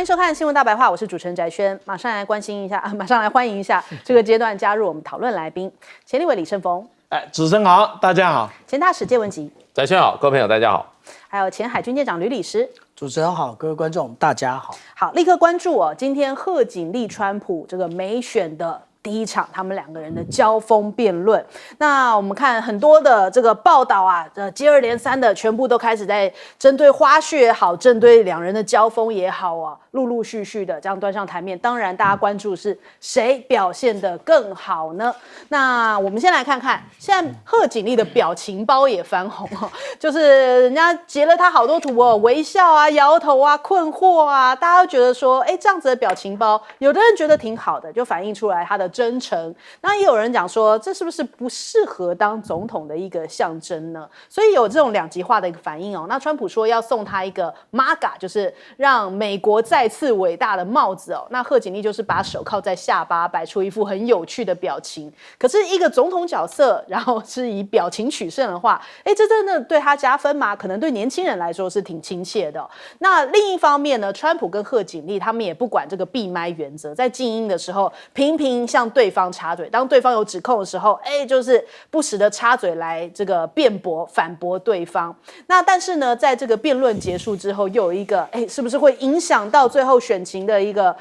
迎收看《新闻大白话》，我是主持人翟轩，马上来关心一下，马上来欢迎一下这个阶段加入我们讨论来宾，前立委李胜峰，主持人好，大家好；前大使谢文吉，翟轩好，各位朋友大家好；还有前海军舰长吕礼诗，主持人好，各位观众大家好。好，立刻关注哦，今天贺锦丽、川普这个美选的第一场，他们两个人的交锋辩论。那我们看很多的这个报道啊，接二连三的全部都开始在针对花絮也好，针对两人的交锋也好啊，陆陆续续的这样端上台面。当然，大家关注是谁表现得更好呢？那我们先来看看，现在贺锦丽的表情包也翻红哦，就是人家截了他好多图哦，微笑啊、摇头啊、困惑啊，大家都觉得说，哎，这样子的表情包，有的人觉得挺好的，就反映出来他的真诚。那也有人讲说，这是不是不适合当总统的一个象征呢？所以有这种两极化的一个反应哦。那川普说要送他一个 MAGA， 就是让美国再次伟大的帽子哦。那贺锦丽就是把手靠在下巴，摆出一副很有趣的表情。可是一个总统角色，然后是以表情取胜的话，哎，这真的对他加分吗？可能对年轻人来说是挺亲切的哦。那另一方面呢，川普跟贺锦丽他们也不管这个闭麦原则，在静音的时候频频向对方插嘴，当对方有指控的时候，哎，就是不时的插嘴来这个辩驳、反驳对方。那但是呢，在这个辩论结束之后，又有一个，哎，是不是会影响到最后选情的一个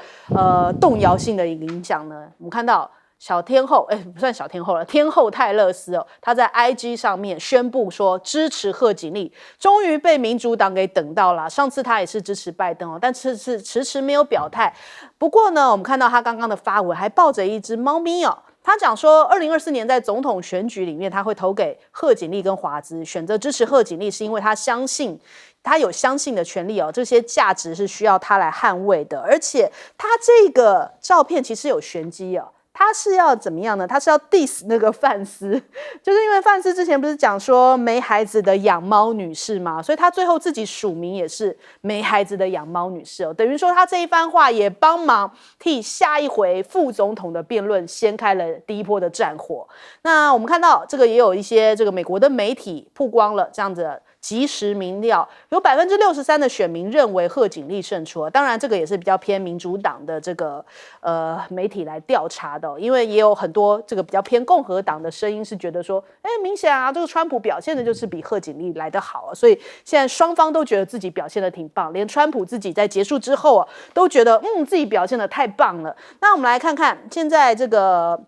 动摇性的影响呢？我们看到小天后，哎，不算小天后了，天后泰勒斯哦，她在 IG 上面宣布说支持贺锦丽，终于被民主党给等到了。上次她也是支持拜登哦，但这次迟迟没有表态。不过呢，我们看到她刚刚的发文还抱着一只猫咪哦。他讲说，2024年在总统选举里面，他会投给贺锦丽跟华兹，选择支持贺锦丽是因为他相信，他有相信的权利哦，这些价值是需要他来捍卫的，而且他这个照片其实有玄机哦。他是要怎么样呢？他是要 diss 那个范斯，就是因为范斯之前不是讲说没孩子的养猫女士吗？所以他最后自己署名也是没孩子的养猫女士哦，等于说他这一番话也帮忙替下一回副总统的辩论掀开了第一波的战火。那我们看到这个也有一些这个美国的媒体曝光了这样子的即时民调，有63%的选民认为贺锦丽胜出。当然，这个也是比较偏民主党的这个媒体来调查的，因为也有很多这个比较偏共和党的声音是觉得说，哎，明显啊，这个川普表现的就是比贺锦丽来得好啊，所以现在双方都觉得自己表现的挺棒，连川普自己在结束之后啊，都觉得自己表现的太棒了。那我们来看看现在这个。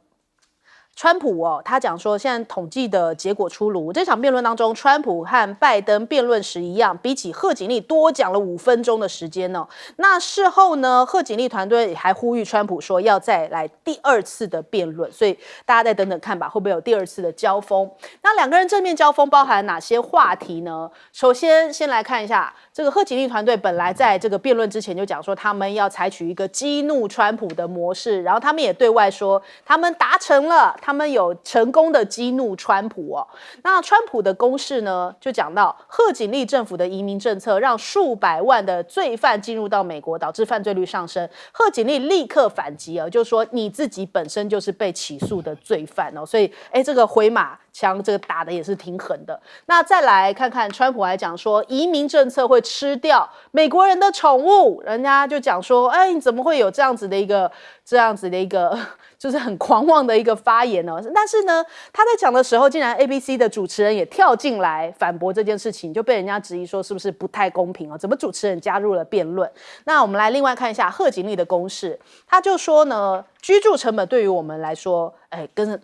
川普哦，他讲说，现在统计的结果出炉，这场辩论当中，川普和拜登辩论时一样，比起贺锦丽多讲了5分钟的时间哦。那事后呢，贺锦丽团队还呼吁川普说要再来第2次的辩论，所以大家再等等看吧，会不会有第2次的交锋？那两个人正面交锋包含哪些话题呢？首先，先来看一下这个贺锦丽团队本来在这个辩论之前就讲说，他们要采取一个激怒川普的模式，然后他们也对外说，他们达成了。他们有成功的激怒川普哦。那川普的攻势呢，就讲到贺锦丽政府的移民政策让数百万的罪犯进入到美国，导致犯罪率上升。贺锦丽立刻反击哦，就说你自己本身就是被起诉的罪犯哦，所以这个回马枪这个打的也是挺狠的。那再来看看川普还讲说，移民政策会吃掉美国人的宠物，人家就讲说，你怎么会有这样子的一个就是很狂妄的一个发言呢？但是呢，他在讲的时候，竟然 ABC 的主持人也跳进来反驳这件事情，就被人家质疑说是不是不太公平哦？怎么主持人加入了辩论？那我们来另外看一下贺锦丽的公式，他就说呢，居住成本对于我们来说，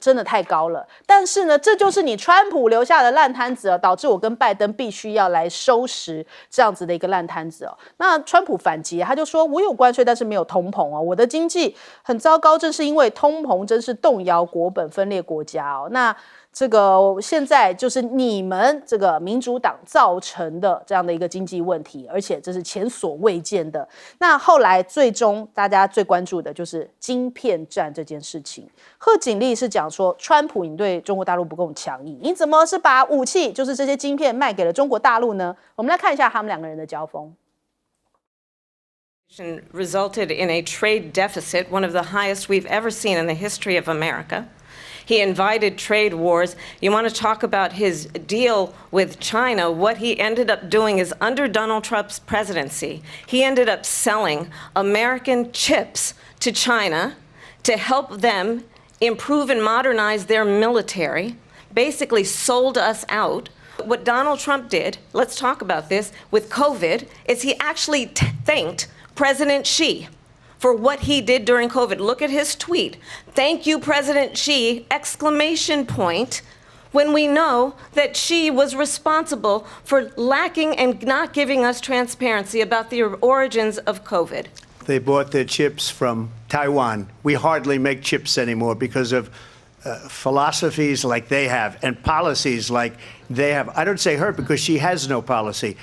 真的太高了。但是呢，这就是你川普留下的烂摊子哦，导致我跟拜登必须要来收拾这样子的一个烂摊子哦。那川普反击，他就说我有关税，但是没有通膨哦，我的经济很糟糕，正是因为通膨真是动摇国本、分裂国家哦。那这个现在就是你们这个民主党造成的这样的一个经济问题，而且这是前所未见的。那后来最终大家最关注的就是晶片战这件事情。贺锦丽是讲说，川普你对中国大陆不够强硬，你怎么是把武器，就是这些晶片卖给了中国大陆呢？我们来看一下他们两个人的交锋。Resulted in a trade deficit, one of the highest we've ever seen in the history of America. He invited trade wars. You want to talk about his deal with China? What he ended up doing is under Donald Trump's presidency, he ended up selling American chips to China to help them improve and modernize their military, basically sold us out. What Donald Trump did, let's talk about this, with COVID, is he actually thanked President Xi for what he did during COVID. Look at his tweet. Thank you, President Xi, exclamation point, when we know that Xi was responsible for lacking and not giving us transparency about the origins of COVID. They bought their chips from Taiwan. We hardly make chips anymore because of philosophies like they have and policies like they have. I don't say her because she has no policy.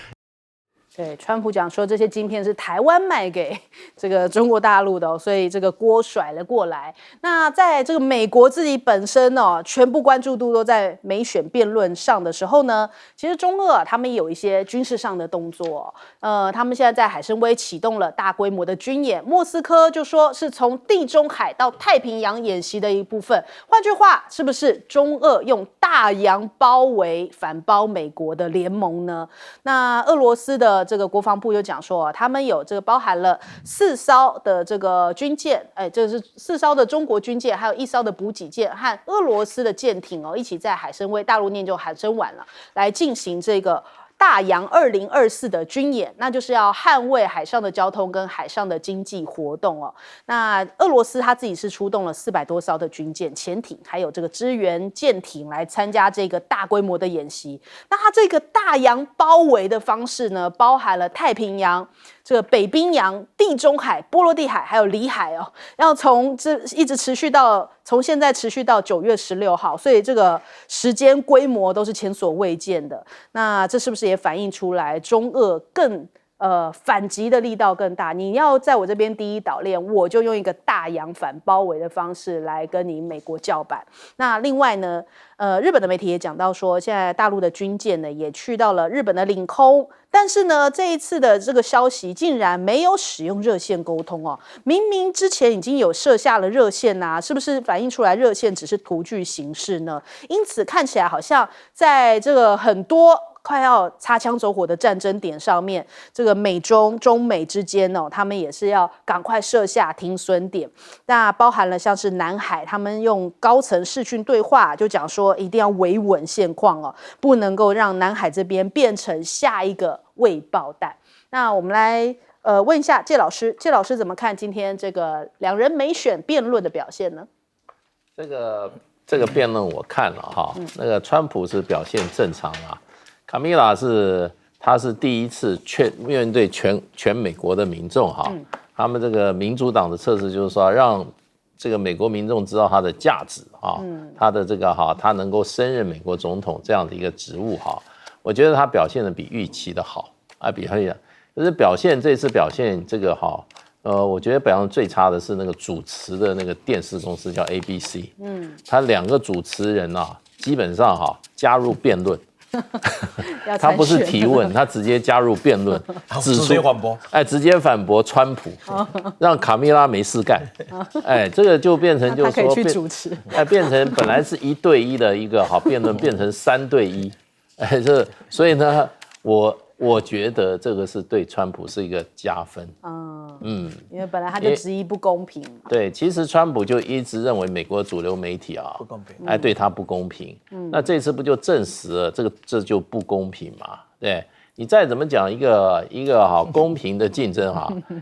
对，川普讲说这些晶片是台湾卖给这个中国大陆的哦，所以这个锅甩了过来。那在这个美国自己本身哦，全部关注度都在美选辩论上的时候呢，其实中俄他们也有一些军事上的动作。他们现在在海参崴启动了大规模的军演，莫斯科就说是从地中海到太平洋演习的一部分。换句话，是不是中俄用大洋包围反包美国的联盟呢？那俄罗斯的这个国防部又讲说，他们有这个包含了4艘的这个军舰，这是4艘的中国军舰，还有1艘的补给舰和俄罗斯的舰艇哦，一起在海参崴，大陆念就海参崴了，来进行这个大洋2024的军演，那就是要捍卫海上的交通跟海上的经济活动哦。那俄罗斯他自己是出动了400多艘的军舰、潜艇，还有这个支援舰艇来参加这个大规模的演习。那它这个大洋包围的方式呢，包含了太平洋、这个北冰洋、地中海、波罗的海还有里海哦，要从这一直持续到从现在持续到9月16号，所以这个时间规模都是前所未见的。那这是不是也反映出来中俄更反击的力道更大？你要在我这边第一岛链，我就用一个大洋反包围的方式来跟你美国叫板。那另外呢，日本的媒体也讲到说，现在大陆的军舰呢也去到了日本的领空。但是呢，这一次的这个消息竟然没有使用热线沟通哦，明明之前已经有设下了热线啊，是不是反映出来热线只是图具形式呢？因此看起来好像在这个很多快要擦枪走火的战争点上面，这个中美之间哦，他们也是要赶快设下停损点。那包含了像是南海，他们用高层视讯对话，就讲说一定要维稳现况哦，不能够让南海这边变成下一个未爆弹。那我们来问一下介老师，介老师怎么看今天这个两人美选辩论的表现呢？这个辩论我看了哈，那个川普是表现正常啊。卡米拉他是第一次面对全美国的民众哈，他们这个民主党的测试就是说让这个美国民众知道他的价值啊，他的这个他能够胜任美国总统这样的一个职务哈，我觉得他表现的比预期的好啊，就是这次表现这个我觉得表现最差的是那个主持的那个电视公司叫 ABC，他2个主持人啊，基本上加入辩论。他不是提问，他直接加入辩论，直接反驳，直接反驳川普，让卡米拉没事干，这个就变成就是说，他可以去主持，变成本来是1对1的一个辩论，变成3对1，所以呢，我觉得这个是对川普是一个加分，因为本来他就质疑不公平嘛。对，其实川普就一直认为美国主流媒体不公平，对他不公平。那这次不就证实了这就不公平嘛？对，你再怎么讲一个公平的竞争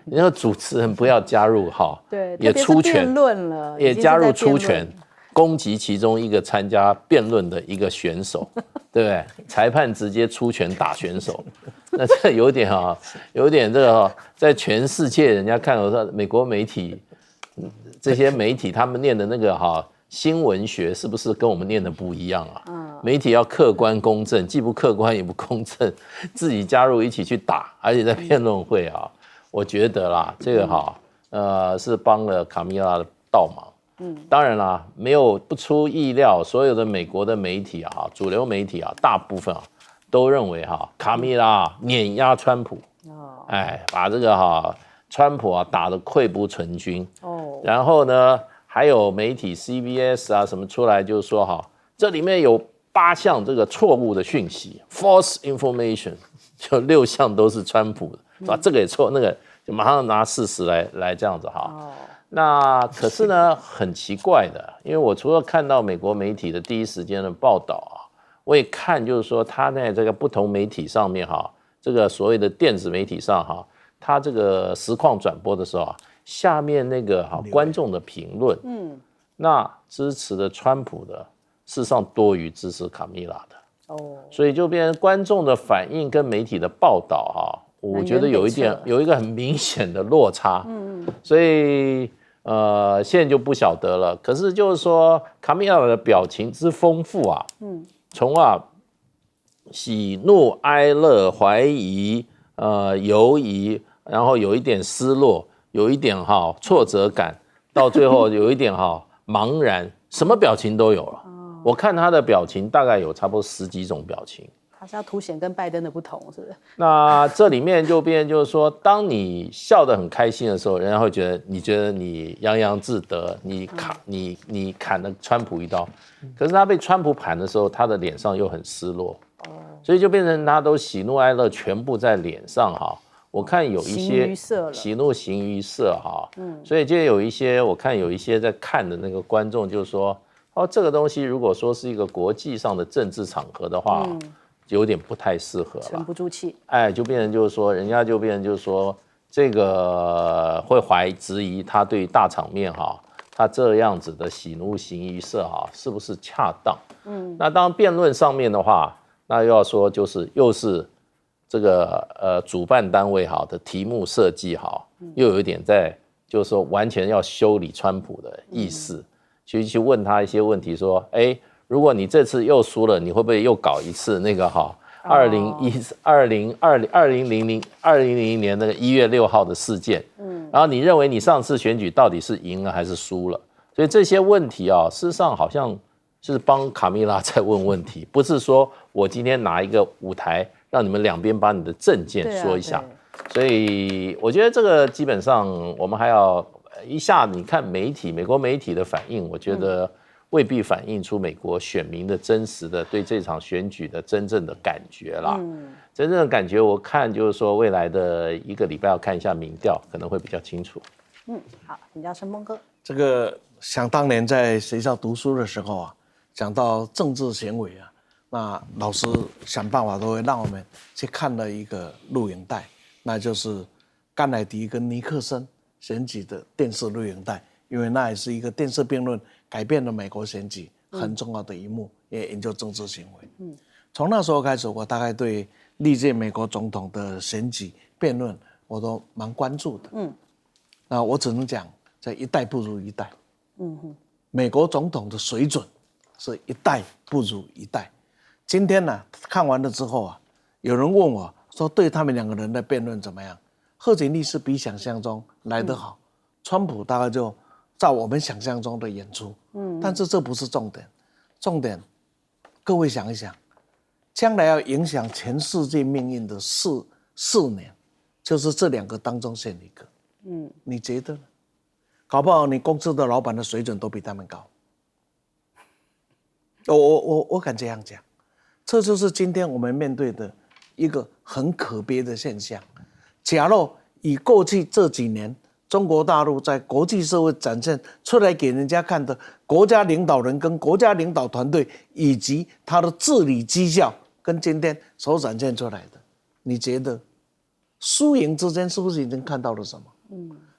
你那个主持人不要加入对，也出拳辩论了，也加入出拳。攻击其中一个参加辩论的一个选手，对不对？裁判直接出拳打选手，那这有点这个在全世界人家看到说美国媒体这些媒体他们念的那个新闻学是不是跟我们念的不一样啊？媒体要客观公正，既不客观也不公正，自己加入一起去打，而且在辩论会我觉得啦，这个是帮了卡米拉的倒忙。当然啦，不出意料，所有的美国的媒体主流媒体大部分都认为卡米拉碾压川普，把这个川普打得溃不成军，然后呢还有媒体 CBS 啊什么出来，就是说哈，这里面有8项这个错误的讯息 （false information）， 就6项都是川普的，是吧？这个也错，那个就马上拿事实来这样子哈。那可是呢，很奇怪的，因为我除了看到美国媒体的第一时间的报道啊，我也看就是说他在这个不同媒体上面哈，这个所谓的电子媒体上哈，他这个实况转播的时候啊，下面那个观众的评论，那支持的川普的，事实上多于支持卡米拉的，所以就变成观众的反应跟媒体的报道哈，我觉得有一个很明显的落差，所以现在就不晓得了。可是就是说，卡米拉的表情之丰富啊，从喜怒哀乐、怀疑、犹疑，然后有一点失落，有一点挫折感，到最后有一点茫然，什么表情都有了。我看他的表情大概有差不多10几种表情。他是要凸显跟拜登的不同，是不是？那这里面就变就是说，当你笑得很开心的时候，人家会觉得你洋洋自得，你砍了川普一刀。可是他被川普砍的时候，他的脸上又很失落，所以就变成他都喜怒哀乐全部在脸上哈。我看有一些喜怒形于色哈，所以就有一些我看有一些在看的那个观众就说，这个东西如果说是一个国际上的政治场合的话，有点不太适合了，沉不住气。就变成就是说，人家就变成就是说，这个会质疑他对于大场面他这样子的喜怒形于色是不是恰当？那当辩论上面的话，那又要说就是又是这个主办单位的题目设计又有一点在就是说完全要修理川普的意思，去问他一些问题说，如果你这次又输了，你会不会又搞一次那个2000年那个1月6号的事件？然后你认为你上次选举到底是赢了还是输了？所以这些问题事实上好像是帮卡米拉在问问题，不是说我今天拿一个舞台让你们两边把你的政见说一下。所以我觉得这个基本上我们还要一下，你看美国媒体的反应，我觉得未必反映出美国选民的真实的对这场选举的真正的感觉啦。真正的感觉，我看就是说未来的1个礼拜要看一下民调，可能会比较清楚。好，请教申峰哥。这个想当年在学校读书的时候讲到政治行为那老师想办法都会让我们去看了一个录影带，那就是甘乃迪跟尼克森选举的电视录影带，因为那也是一个电视辩论改变了美国选举很重要的一幕，也研究政治行为。从那时候开始，我大概对历届美国总统的选举辩论我都蛮关注的。那我只能讲，这一代不如一代。美国总统的水准是一代不如一代。今天看完了之后有人问我说，对他们2个人的辩论怎么样？贺锦丽是比想象中来得好，川普大概就照我们想象中的演出。但是这不是重点，重点各位想一想，将来要影响全世界命运的4年，就是这2个当中选一个。你觉得呢？搞不好你公司的老板的水准都比他们高。我敢这样讲，这就是今天我们面对的一个很可悲的现象。假如以过去这几年中国大陆在国际社会展现出来给人家看的国家领导人跟国家领导团队以及他的治理绩效，跟今天所展现出来的，你觉得输赢之间是不是已经看到了什么？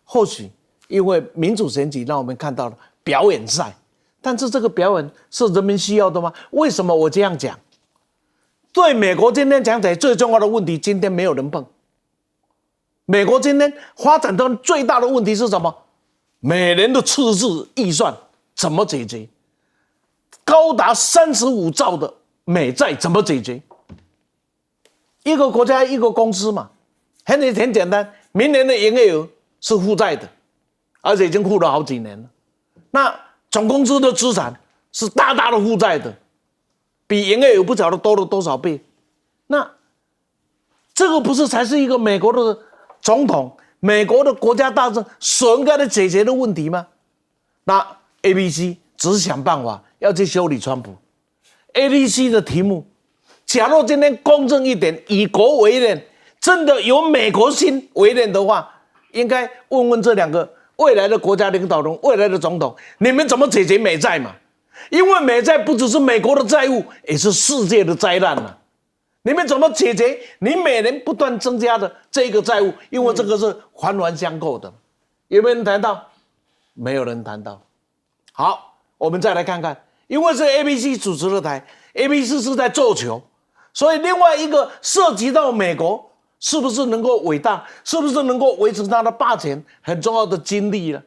或许因为民主选举让我们看到了表演赛，但是这个表演是人民需要的吗？为什么我这样讲？对美国今天讲起来最重要的问题，今天没有人碰。美国今天发展的最大的问题是什么？每年的赤字预算怎么解决？高达35兆的美债怎么解决？一个国家一个公司嘛，很简单，明年的营业额是负债的，而且已经负了好几年了。那总公司的资产是大大的负债的，比营业额不晓得多了多少倍。那这个不是才是一个美国的总统、美国的国家大政所应该的解决的问题吗？那 ABC 只是想办法要去修理川普。ABC 的题目，假如今天公正一点，以国为念，真的由美国心为念的话，应该问问这两个未来的国家领导人、未来的总统，你们怎么解决美债嘛？因为美债不只是美国的债务，也是世界的灾难啊！你们怎么解决你每年不断增加的这个债务？因为这个是环环相扣的。有没有人谈到？没有人谈到。好，我们再来看看，因为是 ABC 主持的台 ，ABC 是在做球，所以另外一个涉及到美国是不是能够伟大，是不是能够维持它的霸权，很重要的经历了。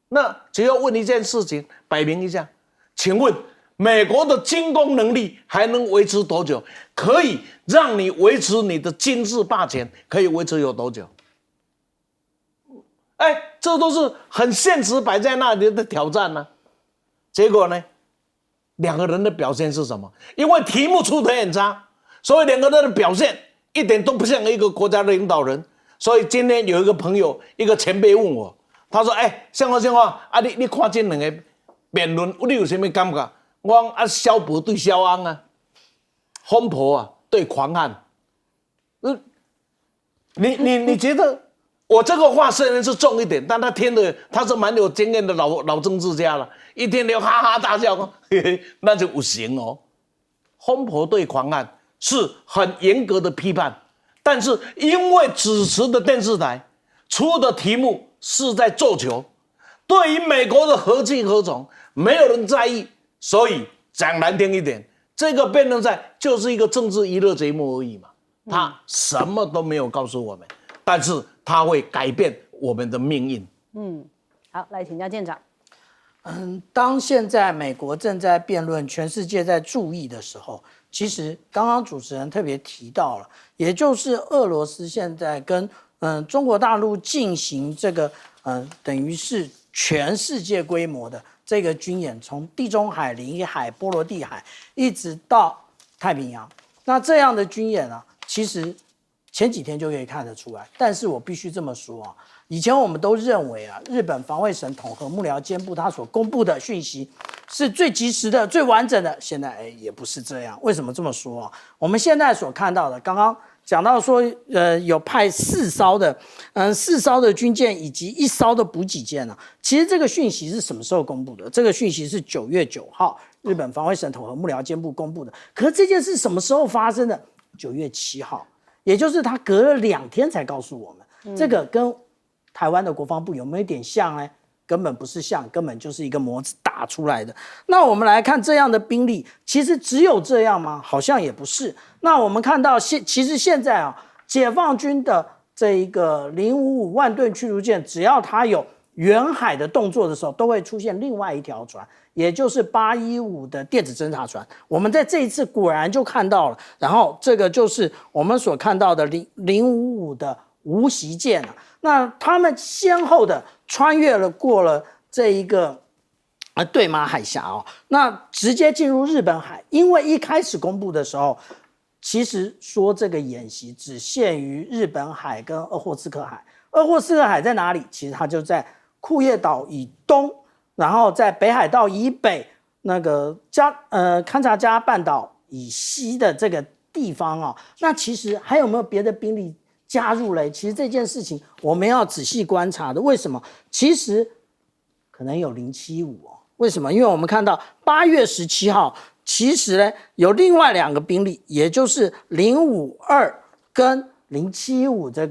那只要问一件事情，摆明一下，请问美国的军工能力还能维持多久？可以让你维持你的军事霸权，可以维持有多久？这都是很现实摆在那里的挑战呢。结果呢，两个人的表现是什么？因为题目出得很差，所以两个人的表现一点都不像一个国家的领导人。所以今天有一个朋友，一个前辈问我，他说：“像话啊，你看这两个辩论，你有什么感觉？”我说：“萧伯对萧安啊，疯婆啊对狂汉。你觉得？”我这个话虽然是重一点，但他听的他是蛮有经验的老政治家了，一听就哈哈大笑，嘿嘿，那就不行哦。疯婆对狂案是很严格的批判，但是因为主持的电视台出的题目是在做球，对于美国的何去何从，没有人在意，所以讲难听一点，这个辩论赛就是一个政治娱乐节目而已嘛，他什么都没有告诉我们，但是它会改变我们的命运。好，来请教舰长。当现在美国正在辩论，全世界在注意的时候，其实刚刚主持人特别提到了，也就是俄罗斯现在跟中国大陆进行这个等于是全世界规模的这个军演，从地中海、里海、波罗的海一直到太平洋。那这样的军演啊，其实前几天就可以看得出来，但是我必须这么说啊，以前我们都认为啊，日本防卫省统合幕僚监部他所公布的讯息是最及时的、最完整的，现在也不是这样。为什么这么说啊？我们现在所看到的，刚刚讲到说，有派4艘的军舰以及1艘的补给舰啊。其实这个讯息是什么时候公布的？这个讯息是9月9号，日本防卫省统合幕僚监部公布的。可是这件事什么时候发生的？9月7号。也就是他隔了2天才告诉我们，这个跟台湾的国防部有没有一点像呢？根本不是像，根本就是一个模子打出来的。那我们来看这样的兵力，其实只有这样吗？好像也不是。那我们看到其实现在啊，解放军的这一个055万吨驱逐舰，只要它有远海的动作的时候，都会出现另外一条船。也就是815的电子侦察船，我们在这一次果然就看到了，然后这个就是我们所看到的055的无锡舰啊，那他们先后的穿越过了这一个对马海峡哦，那直接进入日本海，因为一开始公布的时候，其实说这个演习只限于日本海跟鄂霍次克海，鄂霍次克海在哪里？其实它就在库页岛以东。然后在北海道以北那个勘察加半岛以西的这个地方啊，那其实还有没有别的兵力加入嘞？其实这件事情我们要仔细观察的。为什么？其实可能有075哦。为什么？因为我们看到8月17号，其实呢有另外2个兵力，也就是052跟075这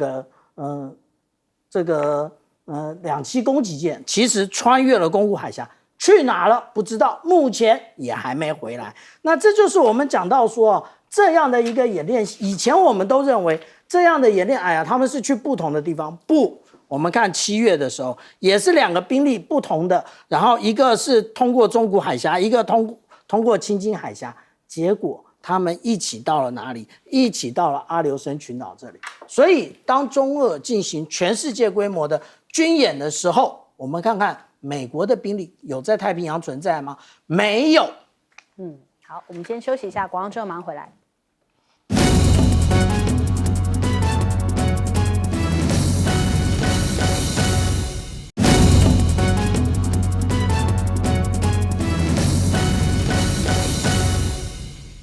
个2栖攻击舰其实穿越了宫古海峡，去哪了不知道，目前也还没回来。那这就是我们讲到说，这样的一个演练，以前我们都认为这样的演练，他们是去不同的地方。不，我们看7月的时候，也是2个兵力不同的，然后一个是通过中古海峡，一个通过青津海峡，结果他们一起到了哪里？一起到了阿留申群岛这里。所以当中俄进行全世界规模的军演的时候，我们看看美国的兵力有在太平洋存在吗？没有。好，我们先休息一下，广告之后马上回来。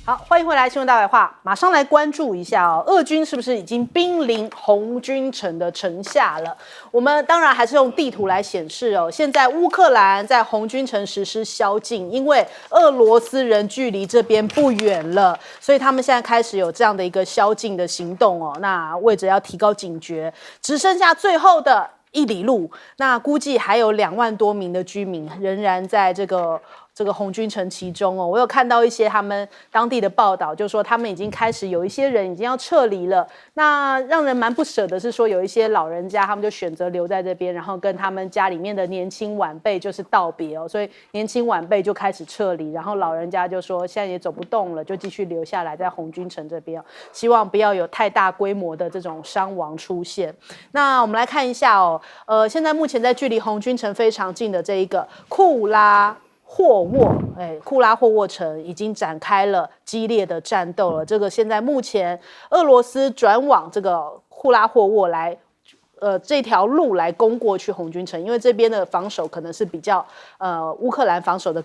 好，欢迎回来，新闻大白话，马上来关注一下哦，俄军是不是已经兵临红军城的城下了？我们当然还是用地图来显示哦。现在乌克兰在红军城实施宵禁，因为俄罗斯人距离这边不远了，所以他们现在开始有这样的一个宵禁的行动哦。那为着要提高警觉，只剩下最后的1里路，那估计还有2万多名的居民仍然在这个红军城其中哦。我有看到一些他们当地的报道，就说他们已经开始有一些人已经要撤离了。那让人蛮不舍的是说，有一些老人家他们就选择留在这边，然后跟他们家里面的年轻晚辈就是道别哦。所以年轻晚辈就开始撤离，然后老人家就说现在也走不动了，就继续留下来在红军城这边，希望不要有太大规模的这种伤亡出现。那我们来看一下哦，现在目前在距离红军城非常近的这一个库拉霍沃城已经展开了激烈的战斗了。这个现在目前俄罗斯转往这个库拉霍沃来，这条路来攻过去红军城，因为这边的防守可能是比较乌克兰防守的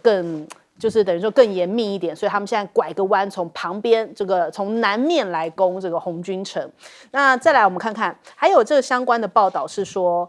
就是等于说更严密一点，所以他们现在拐个弯，从旁边从南面来攻这个红军城。那再来我们看看，还有这个相关的报道是说，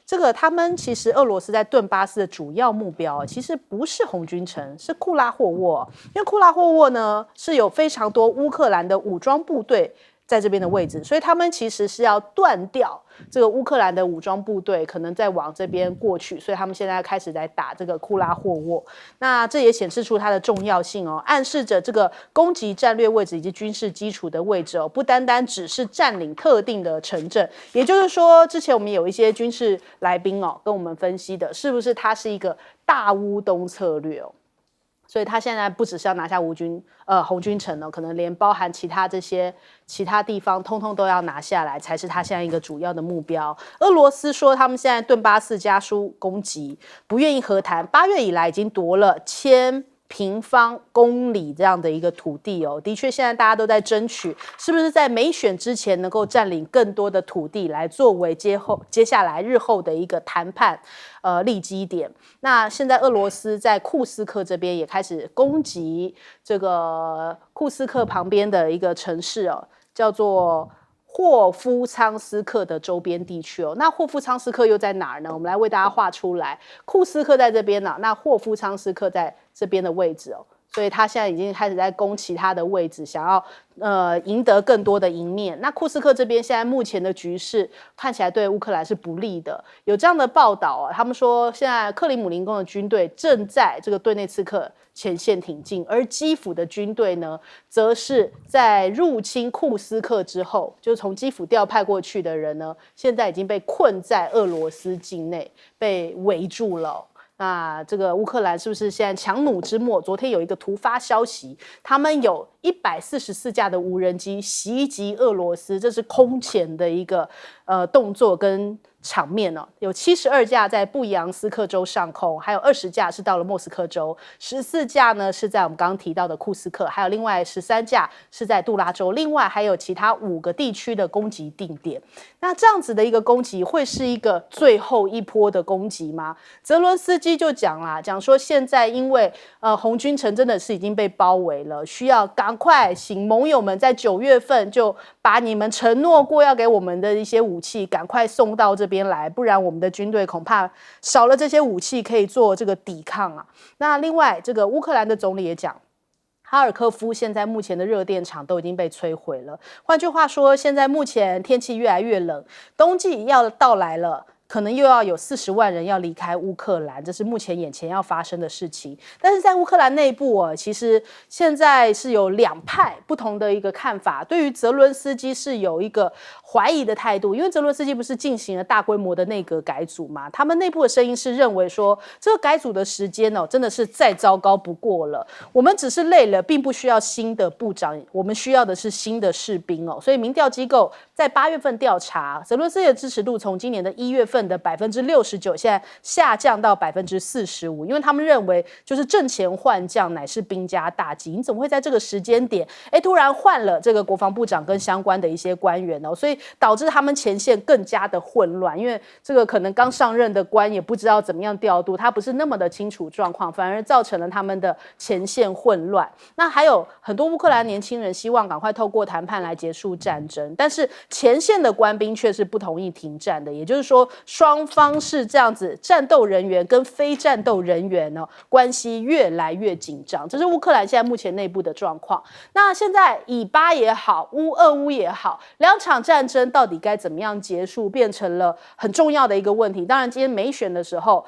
这个他们其实俄罗斯在顿巴斯的主要目标其实不是红军城，是库拉霍沃，因为库拉霍沃呢是有非常多乌克兰的武装部队在这边的位置，所以他们其实是要断掉这个乌克兰的武装部队可能再往这边过去，所以他们现在开始来打这个库拉霍沃。那这也显示出它的重要性哦，暗示着这个攻击战略位置以及军事基础的位置哦，不单单只是占领特定的城镇。也就是说，之前我们有一些军事来宾哦跟我们分析的，是不是它是一个大乌东策略哦？所以他现在不只是要拿下红军城哦，可能连包含其他地方通通都要拿下来，才是他现在一个主要的目标。俄罗斯说他们现在顿巴斯加速攻击，不愿意和谈。8月以来已经夺了1000平方公里这样的一个土地哦，的确现在大家都在争取，是不是在美选之前能够占领更多的土地，来作为接下来日后的一个谈判立基点。那现在俄罗斯在库斯克这边也开始攻击这个库斯克旁边的一个城市哦，叫做霍夫仓斯克的周边地区哦。那霍夫仓斯克又在哪儿呢？我们来为大家画出来。库斯克在这边呢，那霍夫仓斯克在这边的位置哦。所以他现在已经开始在攻其他的位置，想要赢得更多的赢面。那库斯克这边现在目前的局势看起来对乌克兰是不利的，有这样的报道他们说现在克里姆林宫的军队正在这个顿内茨克前线挺进，而基辅的军队呢，则是在入侵库斯克之后，就是从基辅调派过去的人呢，现在已经被困在俄罗斯境内，被围住了。那这个乌克兰是不是现在强弩之末？昨天有一个突发消息，他们有144架的无人机袭击俄罗斯，这是空前的一个动作跟场面哦。有72架在布扬斯克州上空，还有20架是到了莫斯科州，14架呢是在我们刚刚提到的库斯克，还有另外13架是在杜拉州，另外还有其他5个地区的攻击定点。那这样子的一个攻击会是一个最后一波的攻击吗？泽伦斯基就讲说现在因为红军城真的是已经被包围了，需要赶快请盟友们在9月份就把你们承诺过要给我们的一些武器赶快送到这边来，不然我们的军队恐怕少了这些武器可以做这个抵抗啊。那另外这个乌克兰的总理也讲，哈尔科夫现在目前的热电厂都已经被摧毁了。换句话说，现在目前天气越来越冷，冬季要到来了，可能又要有40万人要离开乌克兰，这是目前眼前要发生的事情。但是在乌克兰内部其实现在是有2派不同的一个看法。对于泽伦斯基是有一个怀疑的态度，因为泽伦斯基不是进行了大规模的内阁改组嘛，他们内部的声音是认为说，这个改组的时间真的是再糟糕不过了。我们只是累了，并不需要新的部长，我们需要的是新的士兵所以民调机构在8月份调查，泽伦斯基的支持度从今年的1月份份的69%，现在下降到45%，因为他们认为就是阵前换将乃是兵家大忌。你怎么会在这个时间点，突然换了这个国防部长跟相关的一些官员哦，所以导致他们前线更加的混乱，因为这个可能刚上任的官也不知道怎么样调度，他不是那么的清楚状况，反而造成了他们的前线混乱。那还有很多乌克兰年轻人希望赶快透过谈判来结束战争，但是前线的官兵却是不同意停战的，也就是说双方是这样子，战斗人员跟非战斗人员呢关系越来越紧张，这是乌克兰现在目前内部的状况。那现在以巴也好，俄乌也好，两场战争到底该怎么样结束，变成了很重要的一个问题。当然，今天美选的时候，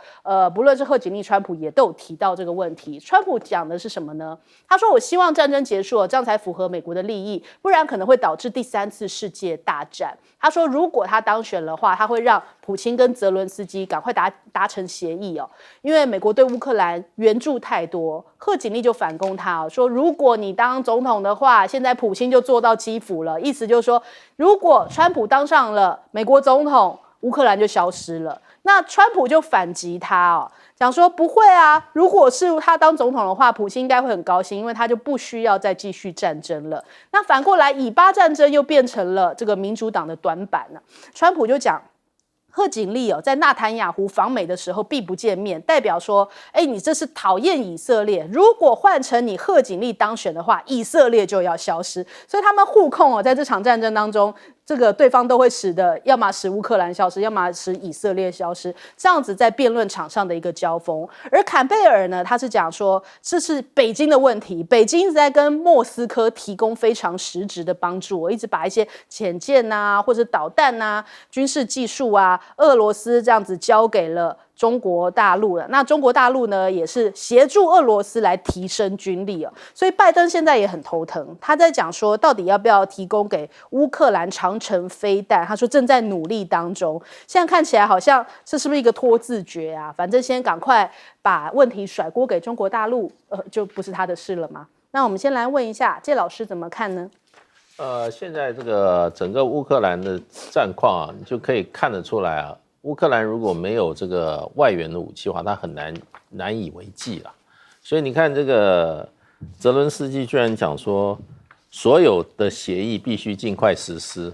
不论是贺锦丽、川普也都有提到这个问题。川普讲的是什么呢？他说：“我希望战争结束，这样才符合美国的利益，不然可能会导致第3次世界大战。”他说，如果他当选的话，他会让普京跟泽伦斯基赶快达成协议哦，因为美国对乌克兰援助太多。贺锦丽就反攻他说，如果你当总统的话，现在普京就做到基辅了，意思就是说，如果川普当上了美国总统，乌克兰就消失了。那川普就反击他哦，讲说不会啊，如果是他当总统的话，普京应该会很高兴，因为他就不需要再继续战争了。那反过来，以巴战争又变成了这个民主党的短板了。川普就讲，贺锦丽在纳坦雅胡访美的时候避不见面，代表说，你这是讨厌以色列。如果换成你贺锦丽当选的话，以色列就要消失。所以他们互控在这场战争当中，这个对方都会要么使乌克兰消失，要么使以色列消失，这样子在辩论场上的一个交锋。而坎贝尔呢，他是讲说这是北京的问题，北京一直在跟莫斯科提供非常实质的帮助，一直把一些潜舰啊，或者导弹啊、军事技术啊，俄罗斯这样子交给了中国大陆了。那中国大陆呢，也是协助俄罗斯来提升军力所以拜登现在也很头疼，他在讲说到底要不要提供给乌克兰长程飞弹，他说正在努力当中。现在看起来好像这是不是一个拖字诀啊？反正先赶快把问题甩锅给中国大陆，就不是他的事了吗？那我们先来问一下介老师怎么看呢？现在这个整个乌克兰的战况你就可以看得出来啊。乌克兰如果没有这个外援的武器的话，它很难以为继了。所以你看，这个泽伦斯基居然讲说，所有的协议必须尽快实施，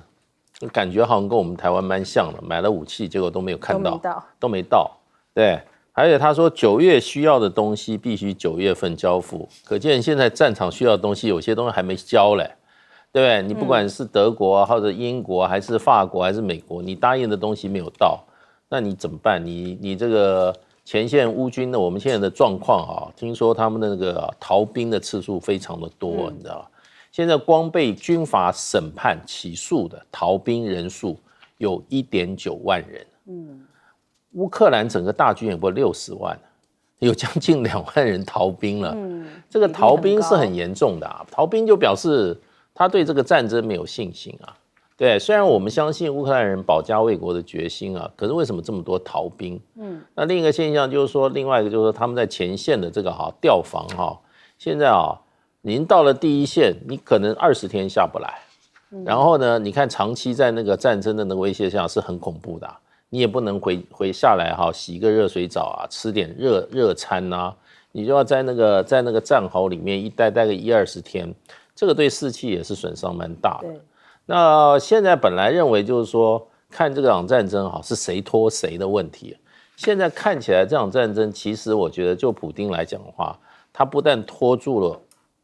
感觉好像跟我们台湾蛮像的，买了武器结果都没有看到，都没到。对，而且他说9月需要的东西必须9月份交付，可见现在战场需要的东西，有些东西还没交嘞。对不对？你不管是德国或者英国，还是法国，还是美国，你答应的东西没有到，那你怎么办？你这个前线乌军的，我们现在的状况听说他们的那个逃兵的次数非常的多，你知道吗？现在光被军法审判起诉的逃兵人数有1.9万人。乌克兰整个大军也不过60万，有将近2万人逃兵了。这个逃兵是很严重的逃兵就表示他对这个战争没有信心对，虽然我们相信乌克兰人保家卫国的决心可是为什么这么多逃兵？那另一个现象就是说，另外一个就是说他们在前线的这个调防现在您到了第一线，你可能20天下不来，然后呢，你看长期在那个战争的那个威胁下是很恐怖的你也不能回下来洗一个热水澡吃点热餐你就要在那个战壕里面待个10-20天。这个对士气也是损伤蛮大的。那现在本来认为就是说，看这场战争是谁拖谁的问题。现在看起来这场战争，其实我觉得就普丁来讲的话，他不但拖住了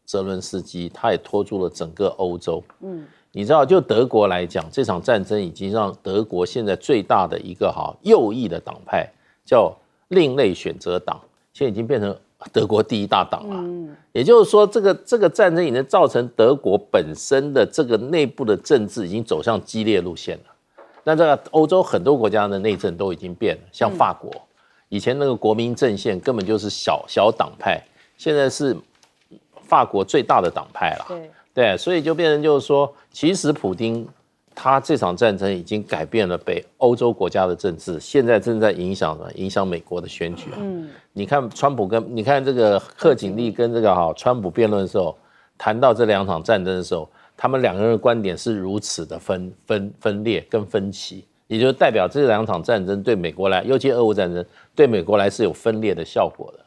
泽伦斯基，他也拖住了整个欧洲。你知道，就德国来讲，这场战争已经让德国现在最大的一个右翼的党派叫另类选择党，现在已经变成德国第1大党了。也就是说，这个战争已经造成德国本身的这个内部的政治已经走向激烈路线了。那这个欧洲很多国家的内政都已经变了，像法国，以前那个国民阵线根本就是小党派，现在是法国最大的党派了。对，所以就变成就是说，其实普丁他这场战争已经改变了欧洲国家的政治，现在正在影响美国的选举你看川普你看这个贺锦丽跟这个川普辩论的时候，谈到这2场战争的时候，他们2个人的观点是如此的分裂跟分歧，也就代表这两场战争对美国来，尤其俄乌战争对美国来是有分裂的效果的。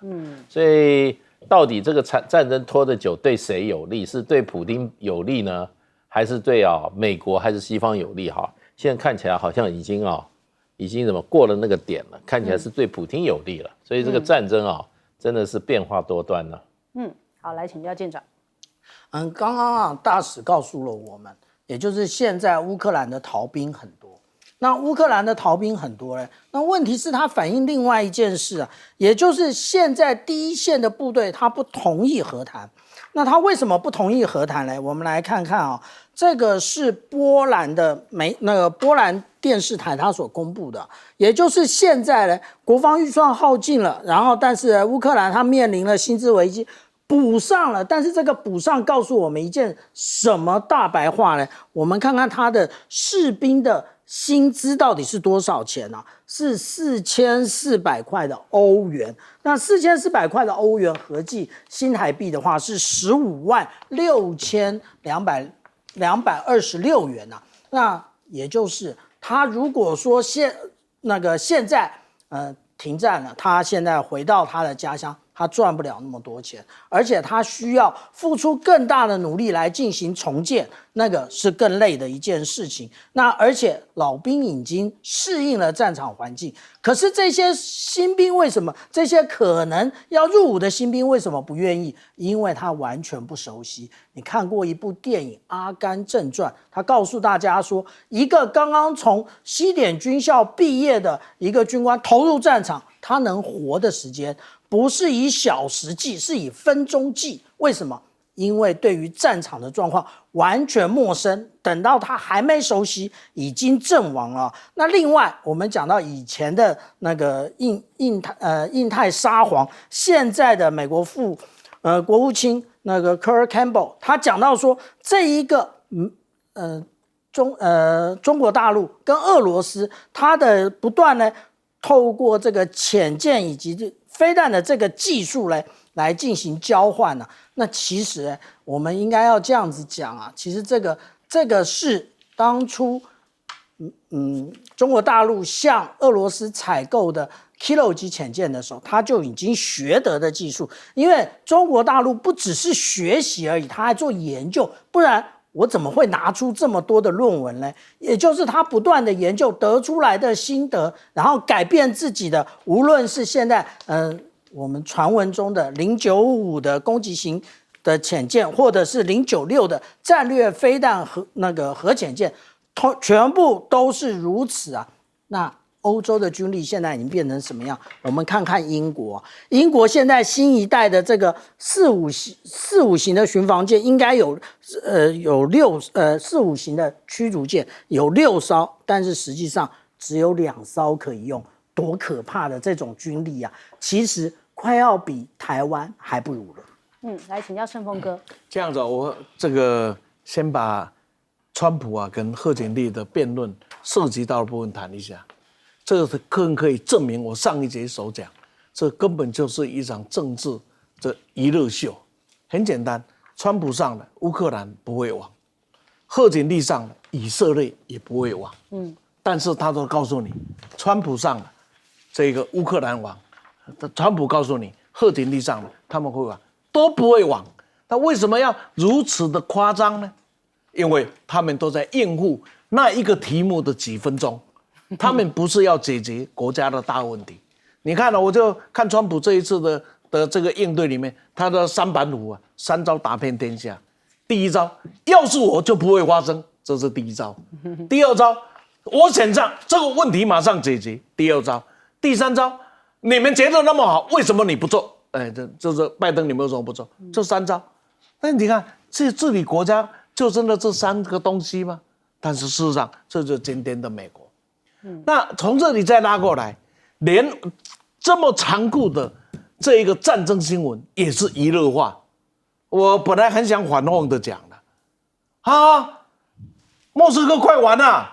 所以到底这个战争拖得久对谁有利？是对普丁有利呢，还是对美国还是西方有利？现在看起来好像已经怎么过了那个点了，看起来是对普丁有利了。所以这个战争真的是变化多端了。好，来请教舰长。刚刚大使告诉了我们，也就是现在乌克兰的逃兵很多。那乌克兰的逃兵很多呢，那问题是它反映另外一件事啊，也就是现在第一线的部队它不同意和谈。那他为什么不同意和谈呢？我们来看看这个是波兰的波兰电视台它所公布的，也就是现在呢国防预算耗尽了，然后但是乌克兰它面临了薪资危机。补上了，但是这个补上告诉我们一件什么大白话呢？我们看看他的士兵的薪资到底是多少钱呢？是4400块的欧元。那4400块的欧元合计新台币的话是156226元啊。那也就是他如果说现在停战了，他现在回到他的家乡。他赚不了那么多钱，而且他需要付出更大的努力来进行重建，那个是更累的一件事情。那而且老兵已经适应了战场环境，可是这些新兵为什么？这些可能要入伍的新兵为什么不愿意？因为他完全不熟悉。你看过一部电影《阿甘正传》，他告诉大家说，一个刚刚从西点军校毕业的一个军官投入战场，他能活的时间不是以小时计，是以分钟计。为什么？因为对于战场的状况完全陌生，等到他还没熟悉，已经阵亡了。那另外，我们讲到以前的那个印太沙皇，现在的美国国务卿那个 Kurt Campbell， 他讲到说，这一个中国大陆跟俄罗斯，它的不断呢，透过这个潜舰以及飞弹的这个技术来进行交换呢。那其实我们应该要这样子讲啊，其实这个是当初中国大陆向俄罗斯采购的 Kilo 级潜舰的时候，他就已经学得的技术。因为中国大陆不只是学习而已，他还做研究，不然我怎么会拿出这么多的论文呢？也就是他不断的研究得出来的心得，然后改变自己的，无论是现在我们传闻中的095的攻击型的潜舰，或者是096的战略飞弹核潜舰，全部都是如此啊。那欧洲的军力现在已经变成什么样？我们看看英国，英国现在新一代的这个45型的巡防舰应该有45型的驱逐舰有6艘，但是实际上只有2艘可以用，多可怕的这种军力啊！其实快要比台湾还不如了。来请教盛峰哥。这样子，我这个先把川普跟贺锦丽的辩论涉及到的部分谈一下。这个更可以证明我上一节所讲，这根本就是一场政治的娱乐秀。很简单，川普上了，乌克兰不会亡；贺锦丽上了，以色列也不会亡。但是他都告诉你，川普上了，这个乌克兰亡；川普告诉你，贺锦丽上了，他们会亡，都不会亡。那为什么要如此的夸张呢？因为他们都在应付那一个题目的几分钟。他们不是要解决国家的大问题。你看了，我就看川普这一次的这个应对里面，他的3板斧3招打遍天下。第一招，要是我就不会发生，这是第一招。第二招，我选上这个问题马上解决。第二招，第三招，你们觉得那么好，为什么你不做？就是拜登，你们为什么不做？这3招。那你看，治理国家就真的这3个东西吗？但是事实上，这就是今天的美国。那从这里再拉过来，连这么残酷的这一个战争新闻也是娱乐化。我本来很想反讽的讲的，莫斯科快完了，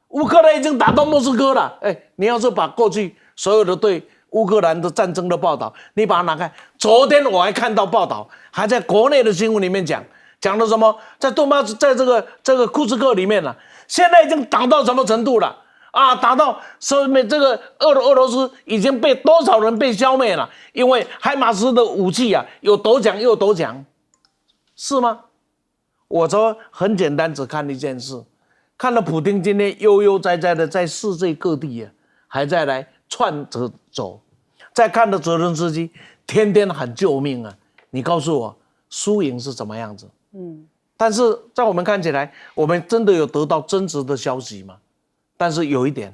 乌克兰已经打到莫斯科了。你要是把过去所有的对乌克兰的战争的报道，你把它拿开。昨天我还看到报道，还在国内的新闻里面讲的什么，在顿巴斯，在这个库斯克里面了，现在已经打到什么程度了？啊，打到说这个俄罗斯已经被多少人被消灭了，因为海马斯的武器啊有多强又多强，是吗？我说很简单，只看一件事，看到普丁今天悠悠哉哉的在世界各地啊，还在来窜着走，再看到泽伦斯基天天喊救命啊，你告诉我输赢是怎么样子？但是在我们看起来，我们真的有得到真实的消息吗？但是有一点，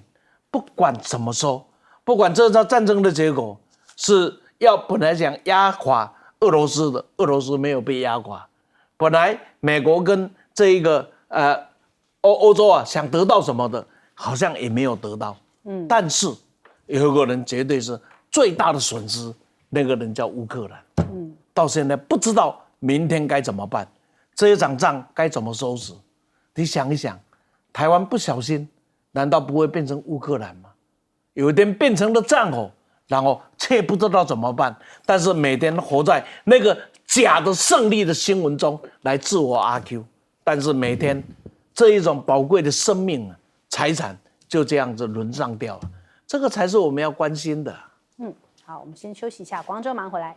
不管怎么说，不管这场战争的结果是要本来想压垮俄罗斯的，俄罗斯没有被压垮。本来美国跟这一个欧洲啊想得到什么的，好像也没有得到。但是有一个人绝对是最大的损失，那个人叫乌克兰。到现在不知道明天该怎么办，这一场仗该怎么收拾？你想一想，台湾不小心，难道不会变成乌克兰吗？有一天变成了战火，然后却不知道怎么办，但是每天活在那个假的胜利的新闻中来自我阿 Q， 但是每天这一种宝贵的生命啊、财产就这样子沦丧掉了，这个才是我们要关心的。好，我们先休息一下，广州马上回来。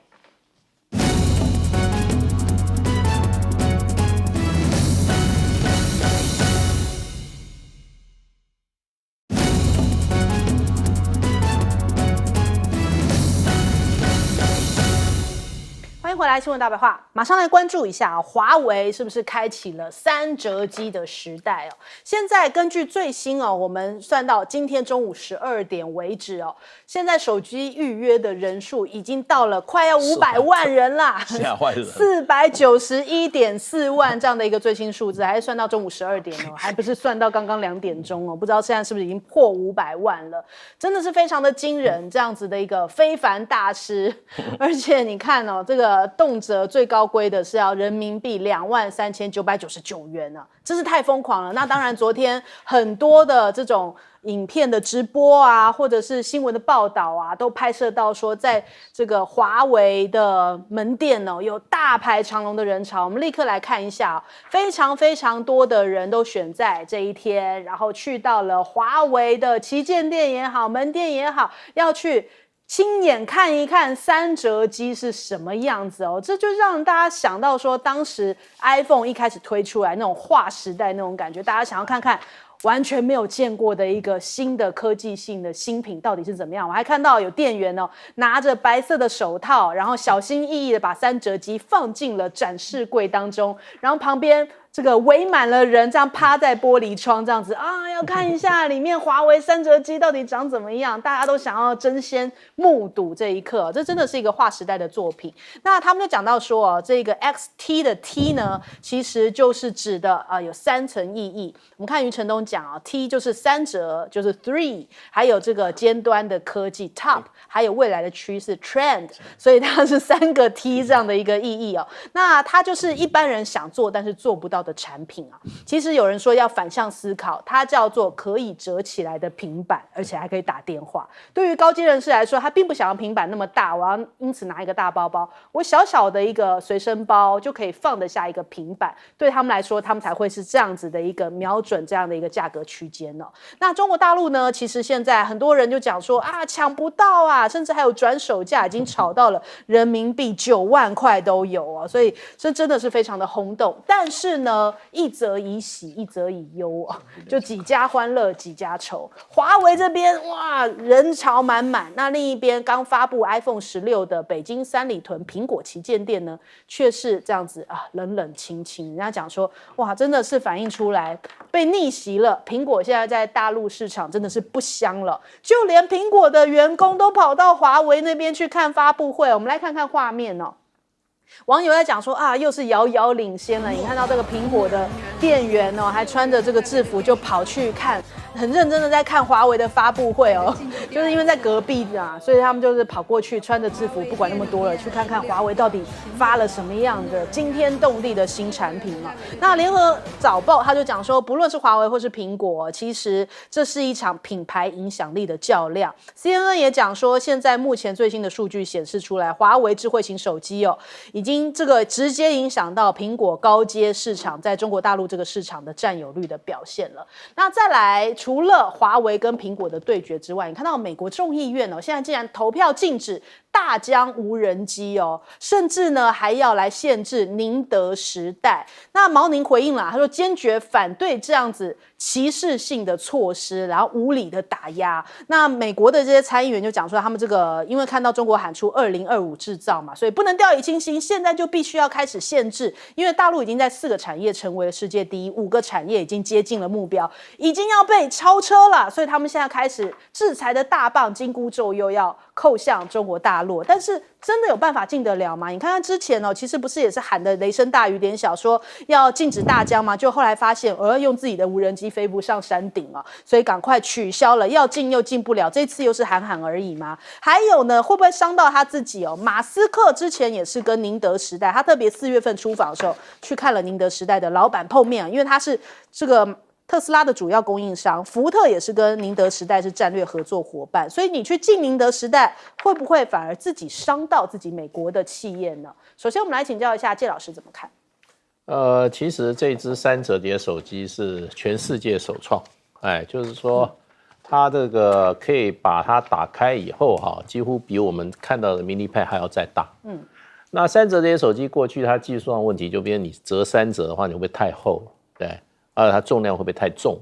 欢迎回来，新闻大白话，马上来关注一下啊，华为是不是开启了3折机的时代哦？现在根据最新哦，我们算到今天中午12点为止哦，现在手机预约的人数已经到了快要500万人啦，吓坏人，491.4万这样的一个最新数字，还是算到中午12点哦，还不是算到刚刚2点钟哦，不知道现在是不是已经破500万了，真的是非常的惊人，这样子的一个非凡大师，而且你看哦，这个动辄最高规的是要人民币23999元啊，真是太疯狂了。那当然，昨天很多的这种影片的直播啊，或者是新闻的报道啊，都拍摄到说，在这个华为的门店哦，有大排长龙的人潮。我们立刻来看一下，非常非常多的人都选在这一天，然后去到了华为的旗舰店也好，门店也好，要去亲眼看一看3折机是什么样子哦，这就让大家想到说，当时 iPhone 一开始推出来那种划时代那种感觉，大家想要看看完全没有见过的一个新的科技性的新品到底是怎么样。我还看到有店员哦，拿着白色的手套，然后小心翼翼的把3折机放进了展示柜当中，然后旁边这个围满了人，这样趴在玻璃窗这样子啊，要看一下里面华为3折机到底长怎么样，大家都想要争先目睹这一刻，这真的是一个划时代的作品。那他们就讲到说，这个 XT 的 T 呢，其实就是指的有3层意义。我们看余承东讲啊 ，T 就是3折，就是 three， 还有这个尖端的科技 top， 还有未来的趋势 trend， 所以它是3个 T 这样的一个意义哦。那它就是一般人想做但是做不到的产品啊。其实有人说要反向思考，它叫做可以折起来的平板，而且还可以打电话。对于高阶人士来说，他并不想要平板那么大，我要因此拿一个大包包，我小小的一个随身包就可以放得下一个平板。对他们来说，他们才会是这样子的一个瞄准这样的一个价格区间哦。那中国大陆呢，其实现在很多人就讲说啊，抢不到啊，甚至还有转手价已经炒到了人民币9万块都有哦，所以这真的是非常的轰动。但是呢，一则以喜，一则以忧哦，就几家欢乐几家愁。华为这边哇，人潮满满，那另一边刚发布 iPhone 16的北京三里屯苹果旗舰店呢，却是这样子啊，冷冷清清。人家讲说，哇，真的是反映出来被逆袭了。苹果现在在大陆市场真的是不香了，就连苹果的员工都跑到华为那边去看发布会。我们来看看画面哦。网友在讲说啊，又是遥遥领先了。你看到这个苹果的店员哦，还穿着这个制服就跑去看，很认真的在看华为的发布会哦。就是因为在隔壁啊，所以他们就是跑过去穿着制服，不管那么多了，去看看华为到底发了什么样的惊天动地的新产品哦。那联合早报他就讲说，不论是华为或是苹果，其实这是一场品牌影响力的较量。CNN 也讲说，现在目前最新的数据显示出来，华为智慧型手机哦，已经这个直接影响到苹果高阶市场在中国大陆这个市场的占有率的表现了。那再来，除了华为跟苹果的对决之外，你看到美国众议院现在竟然投票禁止大疆无人机甚至呢还要来限制宁德时代。那毛宁回应了，他说坚决反对这样子歧视性的措施，然后无理的打压。那美国的这些参议员就讲说，他们这个因为看到中国喊出2025制造嘛，所以不能掉以轻心，现在就必须要开始限制，因为大陆已经在4个产业成为了世界第一，5个产业已经接近了目标，已经要被超车了，所以他们现在开始制裁的大棒紧箍咒又要扣向中国大陆。但是真的有办法禁得了吗？你看看之前其实不是也是喊的雷声大雨点小，说要禁止大疆吗？就后来发现用自己的无人机飞不上山顶所以赶快取消了，要禁又禁不了，这次又是喊喊而已吗？还有呢，会不会伤到他自己马斯克之前也是跟宁德时代，他特别4月份出访的时候去看了宁德时代的老板碰面因为他是这个特斯拉的主要供应商，福特也是跟宁德时代是战略合作伙伴，所以你去进宁德时代，会不会反而自己伤到自己美国的企业呢？首先，我们来请教一下介老师怎么看？其实这支3折叠手机是全世界首创，就是说它这个可以把它打开以后几乎比我们看到的 mini pad 还要再大。那3折叠手机过去它技术上问题就变成你折3折的话，你会不会太厚？对。它重量会不会太重？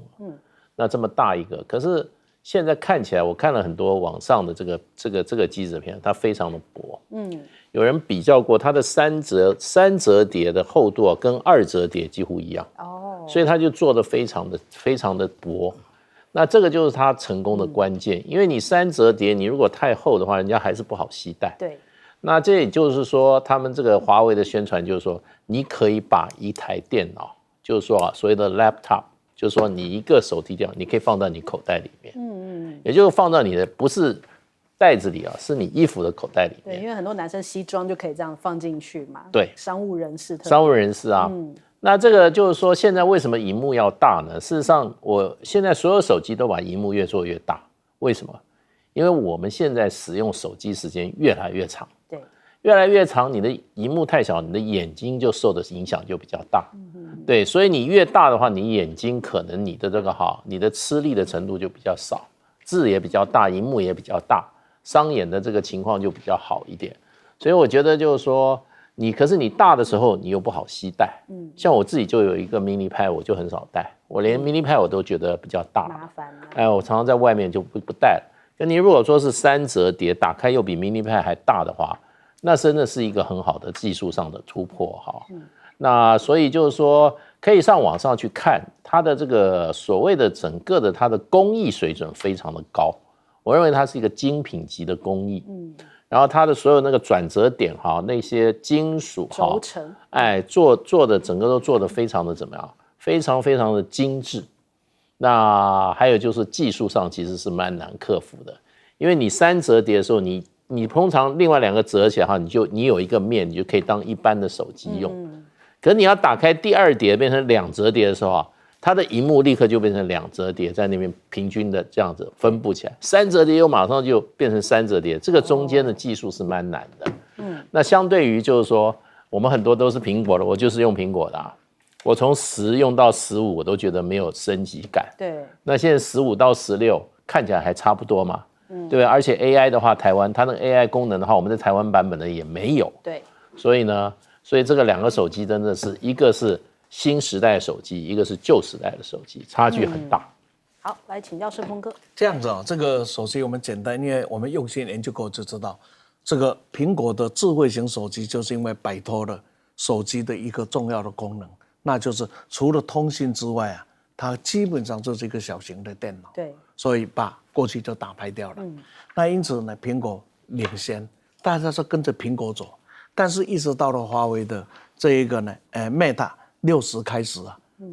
那这么大一个，可是现在看起来，我看了很多网上的这个机子片，它非常的薄。有人比较过它的三折叠的厚度跟2折叠几乎一样。所以它就做得非常的薄。那这个就是它成功的关键，因为你3折叠，你如果太厚的话，人家还是不好携带。对。那这也就是说，他们这个华为的宣传就是说，你可以把一台电脑。就是说所谓的 laptop， 就是说你一个手提电脑，你可以放到你口袋里面，也就是放到你的不是袋子里是你衣服的口袋里面。对，因为很多男生西装就可以这样放进去嘛。对，商务人士。那这个就是说，现在为什么萤幕要大呢？事实上，我现在所有手机都把萤幕越做越大，为什么？因为我们现在使用手机时间越来越长。对。越来越长，你的萤幕太小，你的眼睛就受的影响就比较大。对，所以你越大的话，你眼睛可能你的你的吃力的程度就比较少，字也比较大，萤幕也比较大，伤眼的这个情况就比较好一点。所以我觉得就是说，可是你大的时候你又不好携带。像我自己就有一个 mini pad， 我就很少带，我连 mini pad 我都觉得比较大，麻烦。我常常在外面就不带了。那你如果说是3折叠，打开又比 mini pad 还大的话，那真的是一个很好的技术上的突破那所以就是说，可以上网上去看它的这个所谓的整个的它的工艺水准非常的高，我认为它是一个精品级的工艺。然后它的所有那个转折点那些金属轴承，做的整个都做的非常的怎么样？非常的精致。那还有就是技术上其实是蛮难克服的，因为你3折叠的时候，你通常另外2个折起来你有一个面，你就可以当一般的手机用。可是你要打开第2叠变成2折叠的时候它的萤幕立刻就变成2折叠，在那边平均的这样子分布起来。3折叠又马上就变成3折叠，这个中间的技术是蛮难的。那相对于就是说，我们很多都是苹果的，我就是用苹果的我从10用到15，我都觉得没有升级感。对。那现在15到16看起来还差不多嘛。对，而且 AI 的话，台湾它那个 AI 功能的话，我们在台湾版本的也没有。对，所以这个2个手机真的是一个是新时代的手机，一个是旧时代的手机，差距很大。好，来请教顺峰哥。这样子这个手机我们简单，因为我们用心研究过就知道，这个苹果的智慧型手机就是因为摆脱了手机的一个重要的功能，那就是除了通信之外它基本上就是一个小型的电脑。对。所以把过去就打败掉了。那因此呢，苹果领先，大家是跟着苹果走。但是，一直到了华为的这一个呢，Mate 60开始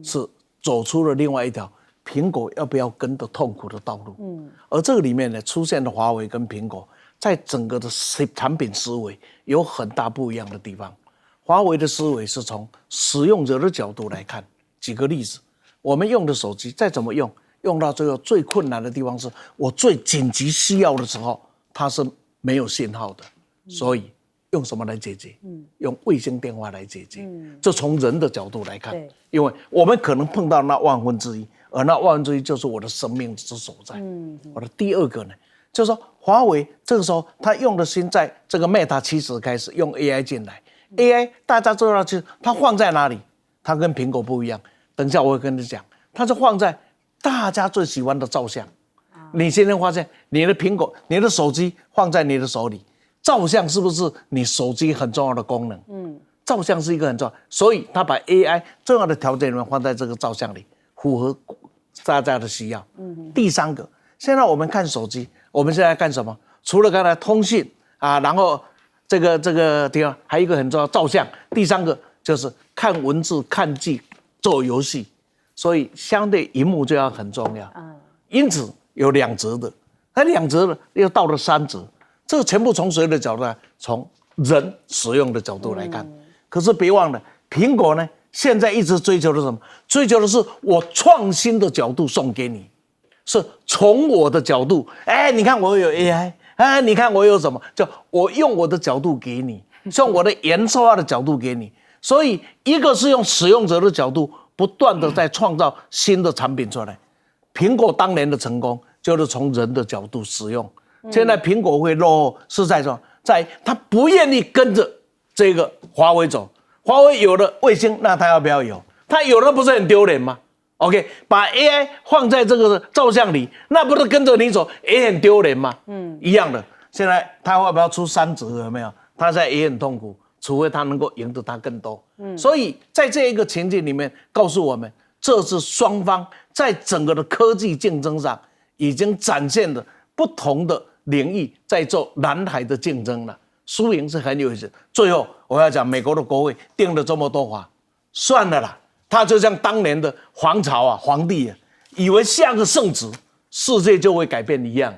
是走出了另外一条苹果要不要跟的痛苦的道路。而这个里面呢，出现了华为跟苹果在整个的产品思维有很大不一样的地方。华为的思维是从使用者的角度来看。举个例子，我们用的手机再怎么用到最后最困难的地方是我最紧急需要的时候，它是没有信号的。所以用什么来解决？用卫星电话来解决。就从人的角度来看，因为我们可能碰到那1/1000，而那1/1000就是我的生命之所在。我的第二个呢，就是说华为这个时候他用的心在这个 Mate 70开始用 AI 进来 ，AI 大家知道就是它放在哪里？它跟苹果不一样。等一下我会跟你讲，它是放在大家最喜欢的照相。你今天发现你的苹果、你的手机放在你的手里，照相是不是你手机很重要的功能？照相是一个很重要，所以他把 AI 重要的条件里面放在这个照相里，符合大家的需要。第三个，现在我们看手机，我们现在干什么？除了刚才通讯啊，然后这个地方还有一个很重要照相，第三个就是看文字、看剧、做游戏，所以相对萤幕就要很重要。因此有2折的，那2折的又到了3折，这个全部从谁的角度来？从人使用的角度来看。可是别忘了，苹果呢现在一直追求的是什么？追求的是我创新的角度送给你，是从我的角度，你看我有 AI，你看我有什么，就我用我的角度给你，用我的研发的角度给你。所以一个是用使用者的角度，不断的在创造新的产品出来。苹果当年的成功就是从人的角度使用，现在苹果会落后是在说，在他不愿意跟着这个华为走。华为有了卫星，那他要不要有？他有了不是很丢脸吗 ？OK， 把 AI 放在这个照相里，那不是跟着你走也很丢脸吗？一样的。现在他要不要出3折？有没有？他现在也很痛苦，除非他能够赢得他更多。所以在这一个情境里面，告诉我们，这是双方在整个的科技竞争上已经展现了不同的领域在做蓝海的竞争了。输赢是很有意思。最后我要讲，美国的国会定了这么多法，算了啦，他就像当年的皇朝啊，皇帝啊，以为下个圣旨，世界就会改变一样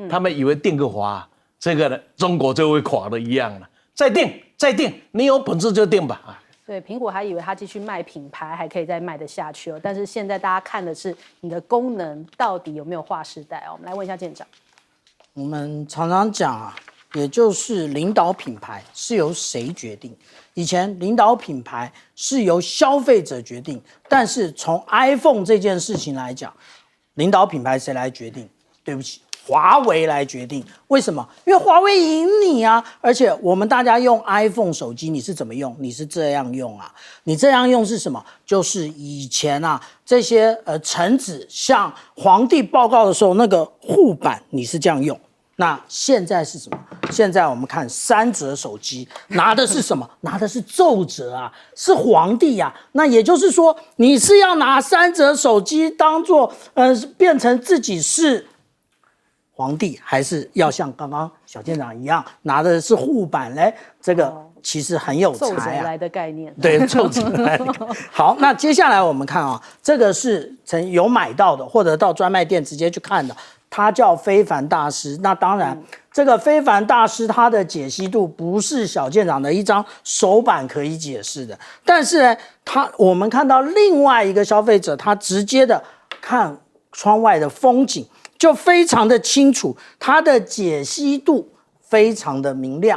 他们以为定个法，这个呢，中国就会垮的一样了。再定，你有本事就定吧。对，苹果还以为它继续卖品牌还可以再卖得下去但是现在大家看的是你的功能到底有没有划时代我们来问一下舰长。我们常常讲也就是领导品牌是由谁决定？以前领导品牌是由消费者决定，但是从 iPhone 这件事情来讲，领导品牌谁来决定？对不起，华为来决定。为什么？因为华为赢你啊！而且我们大家用 iPhone 手机，你是怎么用？你是这样用啊？你这样用是什么？就是以前这些臣子向皇帝报告的时候，那个护板你是这样用。那现在是什么？现在我们看3折手机，拿的是什么？拿的是奏折是皇帝那也就是说，你是要拿3折手机当做变成自己是皇帝，还是要像刚刚小舰长一样拿的是护板嘞？这个其实很有才奏折来的概念。对，奏折来的。好，那接下来我们看这个是有买到的，或者到专卖店直接去看的。他叫非凡大师，那当然，这个非凡大师他的解析度不是小舰长的一张手板可以解释的。但是呢，我们看到另外一个消费者，他直接的看窗外的风景，就非常的清楚，他的解析度非常的明亮。